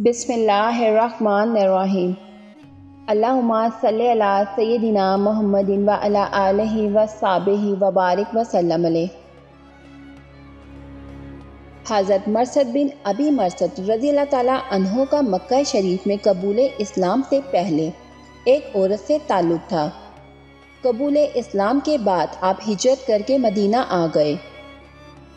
بسم اللہ الرحمن الرحیم۔ اللہم صلی علی سیدنا محمد و علی آلہ و صحبہ و بارک وسلم علیہ۔ حضرت مرثد بن ابی مرثد رضی اللہ تعالیٰ عنہ کا مکہ شریف میں قبول اسلام سے پہلے ایک عورت سے تعلق تھا۔ قبول اسلام کے بعد آپ ہجرت کر کے مدینہ آ گئے۔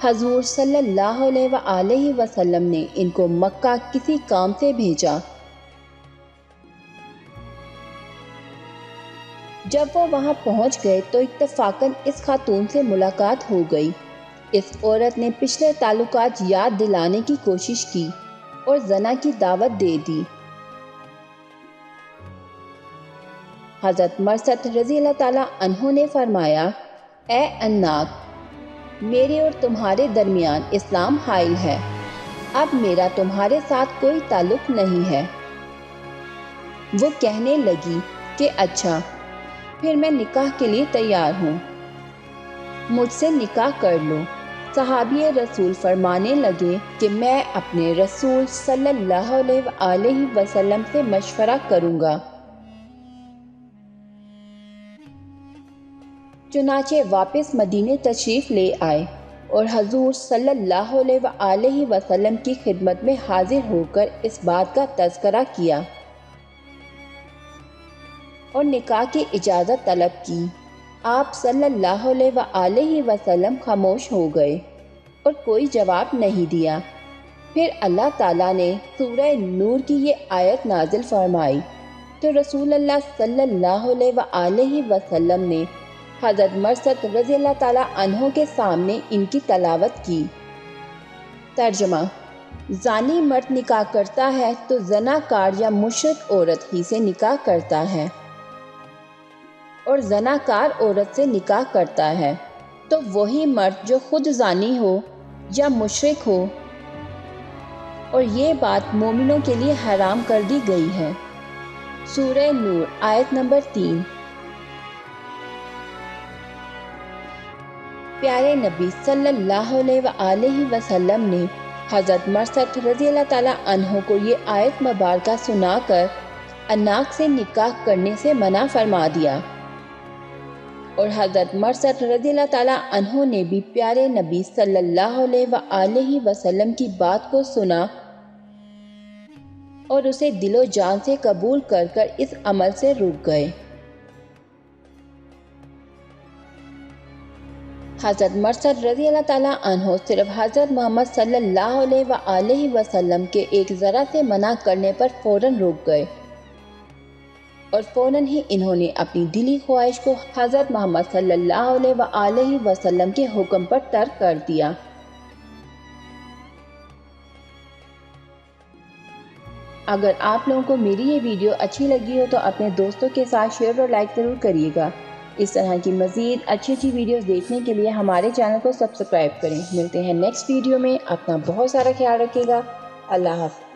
حضور صلی اللہ علیہ وآلہ وسلم نے ان کو مکہ کسی کام سے بھیجا۔ جب وہ وہاں پہنچ گئے تو اتفاقاً اس خاتون سے ملاقات ہو گئی۔ اس عورت نے پچھلے تعلقات یاد دلانے کی کوشش کی اور زنا کی دعوت دے دی۔ حضرت مرثد رضی اللہ تعالیٰ عنہ نے فرمایا، اے اناق، میرے اور تمہارے درمیان اسلام حائل ہے، اب میرا تمہارے ساتھ کوئی تعلق نہیں ہے۔ وہ کہنے لگی کہ اچھا، پھر میں نکاح کے لیے تیار ہوں، مجھ سے نکاح کر لو۔ صحابی رسول فرمانے لگے کہ میں اپنے رسول صلی اللہ علیہ وآلہ وسلم سے مشورہ کروں گا۔ چنانچہ واپس مدینے تشریف لے آئے اور حضور صلی اللہ علیہ وآلہ وسلم کی خدمت میں حاضر ہو کر اس بات کا تذکرہ کیا اور نکاح کی اجازت طلب کی۔ آپ صلی اللہ علیہ وآلہ وسلم خاموش ہو گئے اور کوئی جواب نہیں دیا۔ پھر اللہ تعالیٰ نے سورہ نور کی یہ آیت نازل فرمائی تو رسول اللہ صلی اللہ علیہ وآلہ وسلم نے حضرت مرثد رضی اللہ تعالیٰ عنہ کے سامنے ان کی تلاوت کی۔ ترجمہ: زانی مرد نکاح کرتا ہے تو زناکار یا مشرک عورت ہی سے نکاح کرتا ہے، اور زناکار عورت سے نکاح کرتا ہے تو وہی مرد جو خود زانی ہو یا مشرک ہو، اور یہ بات مومنوں کے لیے حرام کر دی گئی ہے۔ سورہ نور آیت نمبر 3۔ پیارے نبی صلی اللہ علیہ وآلہ وسلم نے حضرت مرثد رضی اللہ تعالیٰ عنہ کو یہ آیت مبارکہ سنا کر اناق سے نکاح کرنے سے منع فرما دیا، اور حضرت مرثد رضی اللہ تعالیٰ عنہ نے بھی پیارے نبی صلی اللہ علیہ وآلہ وسلم کی بات کو سنا اور اسے دل و جان سے قبول کر کر اس عمل سے رک گئے۔ حضرت مرثد رضی اللہ تعالیٰ عنہ صرف حضرت محمد صلی اللہ علیہ وآلہ وسلم کے ایک ذرا سے منع کرنے پر فوراً رک گئے، اور فوراً ہی انہوں نے اپنی دلی خواہش کو حضرت محمد صلی اللہ علیہ وآلہ وسلم کے حکم پر ترک کر دیا۔ اگر آپ لوگوں کو میری یہ ویڈیو اچھی لگی ہو تو اپنے دوستوں کے ساتھ شیئر اور لائک ضرور کریے گا۔ اس طرح کی مزید اچھی ویڈیوز دیکھنے کے لیے ہمارے چینل کو سبسکرائب کریں۔ ملتے ہیں نیکسٹ ویڈیو میں۔ اپنا بہت سارا خیال رکھیے گا۔ اللہ حافظ۔